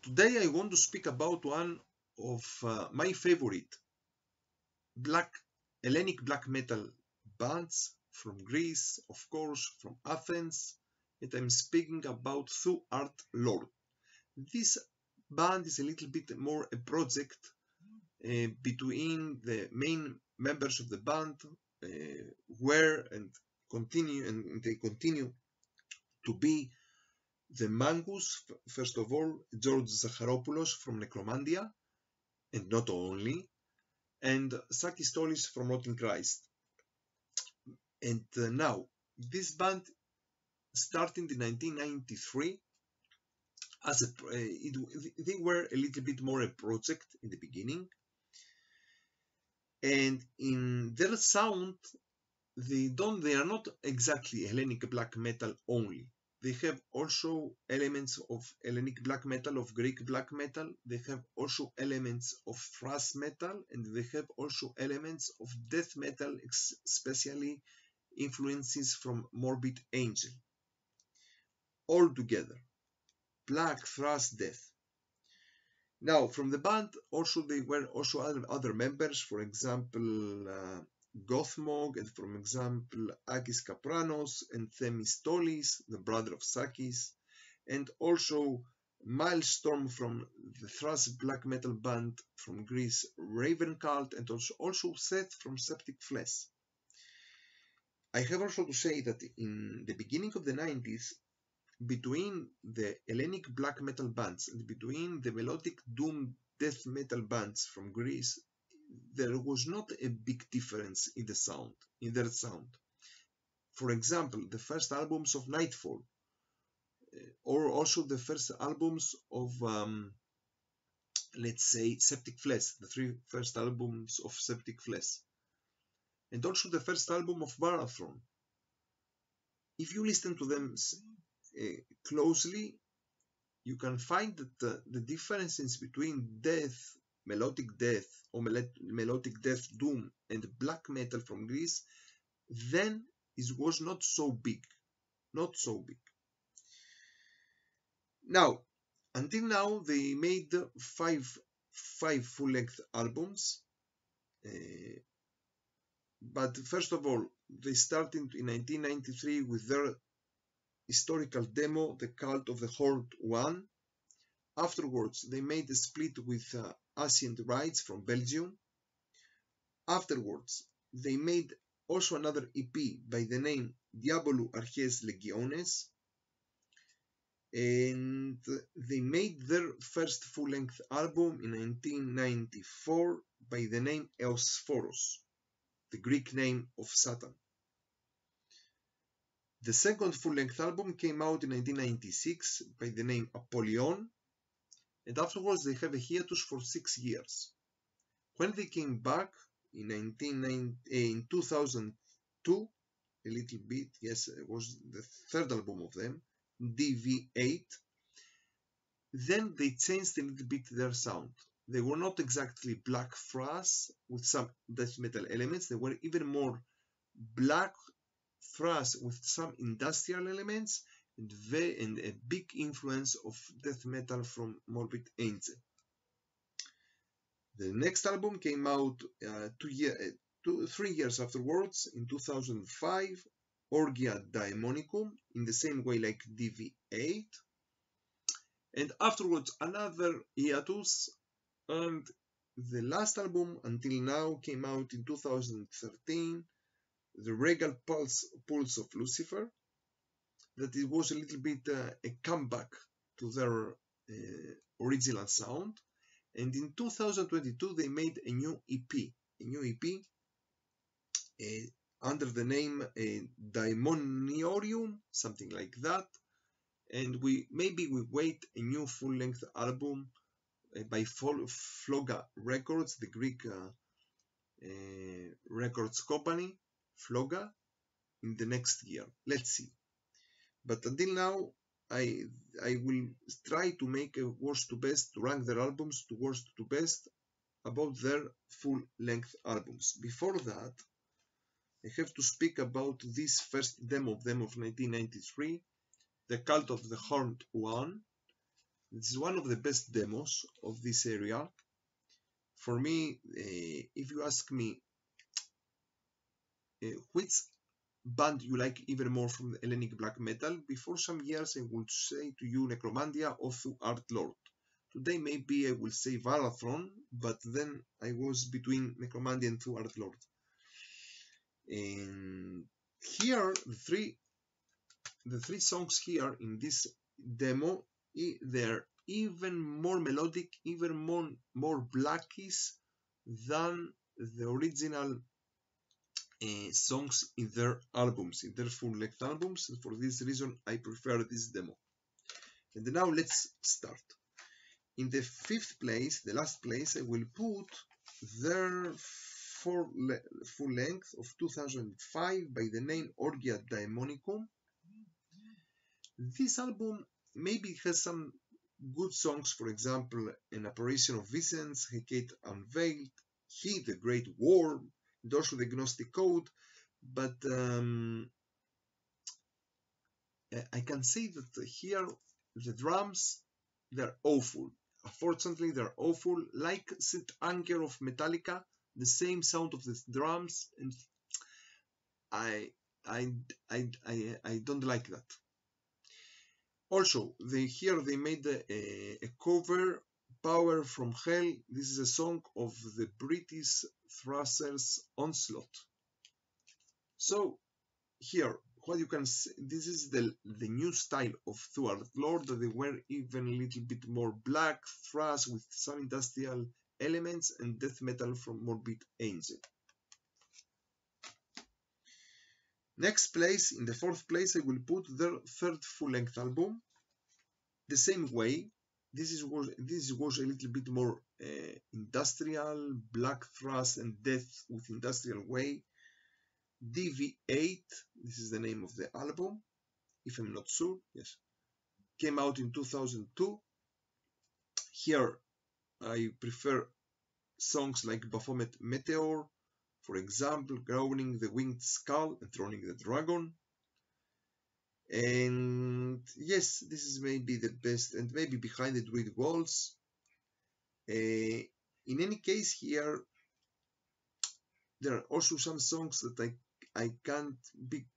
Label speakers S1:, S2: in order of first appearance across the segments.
S1: Today I want to speak about one of my favorite Hellenic black metal bands from Greece, of course, from Athens, and I'm speaking about Thou Art Lord. This band is a little bit more a project between the main members of the band were and they continue to be the Mangus, first of all, George Zacharopoulos from Necromantia, and not only, and Sakis Tolis from Rotting Christ. And now, this band started in 1993 as they were a little bit more a project in the beginning, and in their sound they are not exactly Hellenic black metal only. They have also elements of Hellenic black metal, of Greek black metal. They have also elements of thrash metal, and they have also elements of death metal, especially influences from Morbid Angel. All together, black thrash death. Now, from the band, also they were also other members, for example, Gothmog, and for example, Akis Kapranos and Themis Tolis, the brother of Sakis, and also Milestorm from the thrash black metal band from Greece, Ravencult, and also Seth from Septic Flesh. I have also to say that in the beginning of the 90s, between the Hellenic black metal bands and between the melodic doom death metal bands from Greece, there was not a big difference in the sound, in their sound. For example, the first albums of Nightfall, or also the first albums of, let's say, Septic Flesh, the three first albums of Septic Flesh, and also the first album of Varathron. If you listen to them closely, you can find that the differences between death, melodic death, or melodic death doom, and black metal from Greece then was not so big. Not so big. Now, until now, they made five full-length albums. But first of all, they started in 1993 with their historical demo, The Cult of the Horned One. Afterwards, they made a split with Ancient Rites from Belgium. Afterwards, they made also another EP by the name Diabolou Arches Legiones. And they made their first full-length album in 1994 by the name Eosphoros, the Greek name of Satan. The second full-length album came out in 1996 by the name Apollyon, and afterwards they have a hiatus for 6 years. When they came back in 2002, a little bit, yes, it was the third album of them, DV8, then they changed a little bit their sound. They were not exactly black thrash with some death metal elements, they were even more black thrash with some industrial elements and a big influence of death metal from Morbid Angel. The next album came out 3 years afterwards, in 2005, Orgia Daemonicum, in the same way like DV8. And afterwards another hiatus, and the last album until now came out in 2013, The Regal Pulse of Lucifer, that it was a little bit a comeback to their original sound. And in 2022 they made a new EP under the name Daemoniorium, something like that. And we wait a new full-length album by Floga Records, the Greek records company, Floga, in the next year. Let's see. But until now, I will try to make a worst to best, to rank their albums to worst to best about their full-length albums. Before that, I have to speak about this first demo of them of 1993, The Cult of the Horned One, This is one of the best demos of this area. For me, if you ask me which band you like even more from the Hellenic black metal, before some years I would say to you Necromantia or Thou Art Lord. Today maybe I will say Varathron, but then I was between Necromantia and Thou Art Lord. And here, the three songs here in this demo, they're even more melodic, even more blackish than the original songs in their albums, in their full-length albums. And for this reason, I prefer this demo. And now let's start. In the fifth place, the last place, I will put their full length of 2005 by the name Orgia Daemonicum. This album maybe has some good songs, for example, An Apparition of Vicens, Hecate Unveiled, He, the Great War, and also the Gnostic Code, but I can say that here the drums, they're awful. Unfortunately, they're awful, like St. Anger of Metallica, the same sound of the drums, and I don't like that. Also, here they made a cover, Power from Hell. This is a song of the British Thrashers Onslaught. So here, what you can see, this is the new style of Thou Art Lord. They were even a little bit more black, thrash with some industrial elements, and death metal from Morbid Angel. Next place, in the fourth place, I will put their third full-length album. The same way, this was a little bit more industrial, black thrash and death with industrial way. DV8, this is the name of the album, if I'm not sure, yes. Came out in 2002. Here I prefer songs like Baphomet Meteor, for example, Crowning the Winged Skull and Throning the Dragon. And yes, this is maybe the best, and maybe Behind the Druid Walls. In any case, here there are also some songs that I can't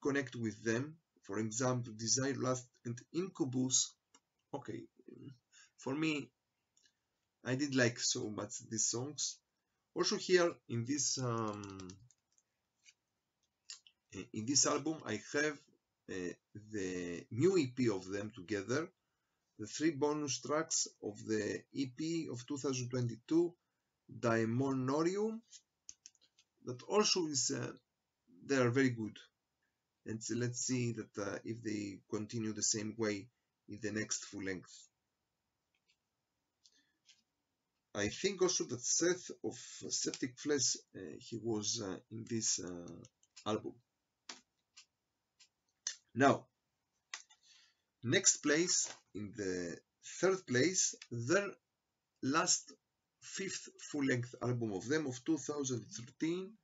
S1: connect with them. For example, Desire, Lust, and Incubus. Okay, for me, I did like so much these songs. Also here in this album, I have the new EP of them together, the 3 bonus tracks of the EP of 2022, Daemonorium, that also is they are very good. And so let's see that if they continue the same way in the next full length. I think also that Seth of Septic Flesh, he was in this album. Now, next place, in the third place, their last fifth full-length album of them of 2013,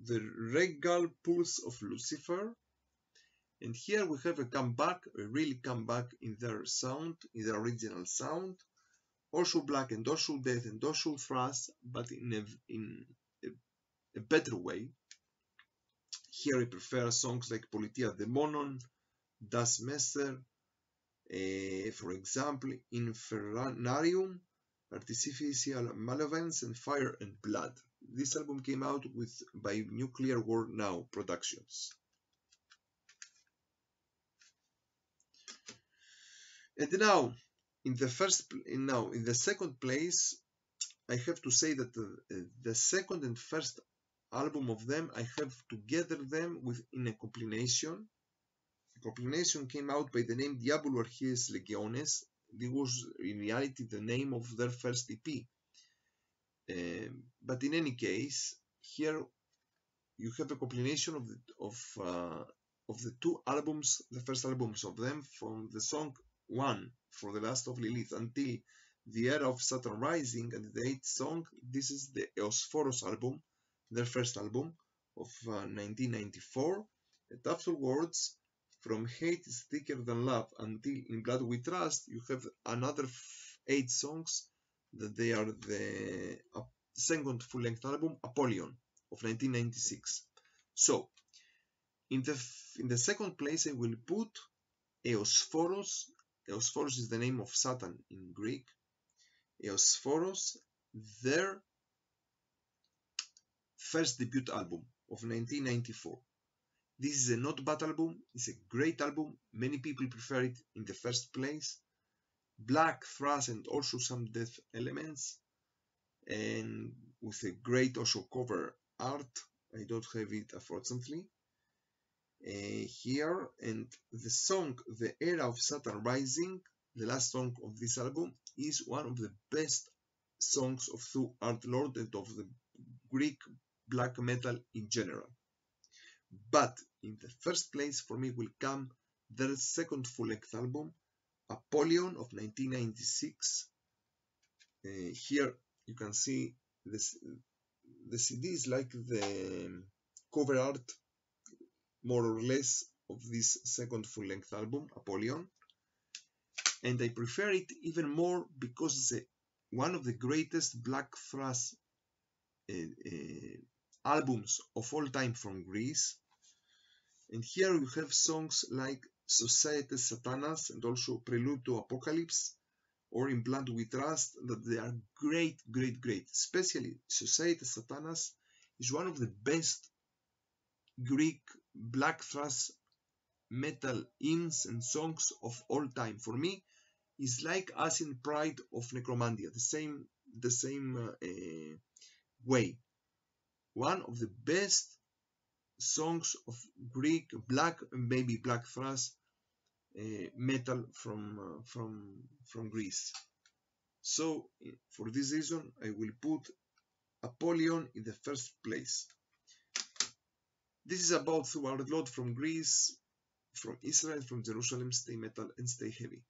S1: The Regal Pulse of Lucifer. And here we have a comeback, a real comeback in their sound, in their original sound. Also black and also death and also thrash, but in a better way. Here I prefer songs like Politia Demonon, Das Messer, for example, Infernarium, Artificial Malevolence, and Fire and Blood. This album came out by Nuclear War Now Productions. And now, in the second place, I have to say that the second and first album of them, I have together them in a compilation. The compilation came out by the name Diablo Archies Legiones. This was in reality the name of their first EP. But in any case, here you have a compilation of the 2 albums, the first albums of them, from the song 1 for the Last of Lilith until the Era of Saturn Rising, and the 8th song. This is the Eosphoros album, their first album of 1994. And afterwards, From Hate is Thicker Than Love until In Blood We Trust, you have another 8 songs that they are the second full-length album, Apollyon, of 1996. So, in the second place, I will put Eosphoros. Eosphoros is the name of Satan in Greek. Eosphoros, their first debut album of 1994. This is a not bad album, it's a great album, many people prefer it in the first place. Black thrash and also some death elements, and with a great also cover art. I don't have it unfortunately here. And the song The Era of Satan Rising, the last song of this album, is one of the best songs of Thou Art Lord and of the Greek black metal in general. But in the first place for me will come their second full-length album, Apollyon of 1996. Here you can see this, the CD is like the cover art more or less of this second full-length album, Apollyon, and I prefer it even more because it's one of the greatest black thrash albums of all time from Greece. And here you have songs like Societas Satanas and also Prelude to Apocalypse or In Blood We Trust, that they are great, great, great. Especially Societas Satanas is one of the best Greek black thrash metal hymns and songs of all time. For me, it's like Ascent Pride of Necromantia, the same way. One of the best songs of Greek black, maybe black thrash metal from Greece. So for this reason, I will put Apollyon in the first place. This is about Thou Art Lord from Greece, from Israel, from Jerusalem. Stay metal and stay heavy.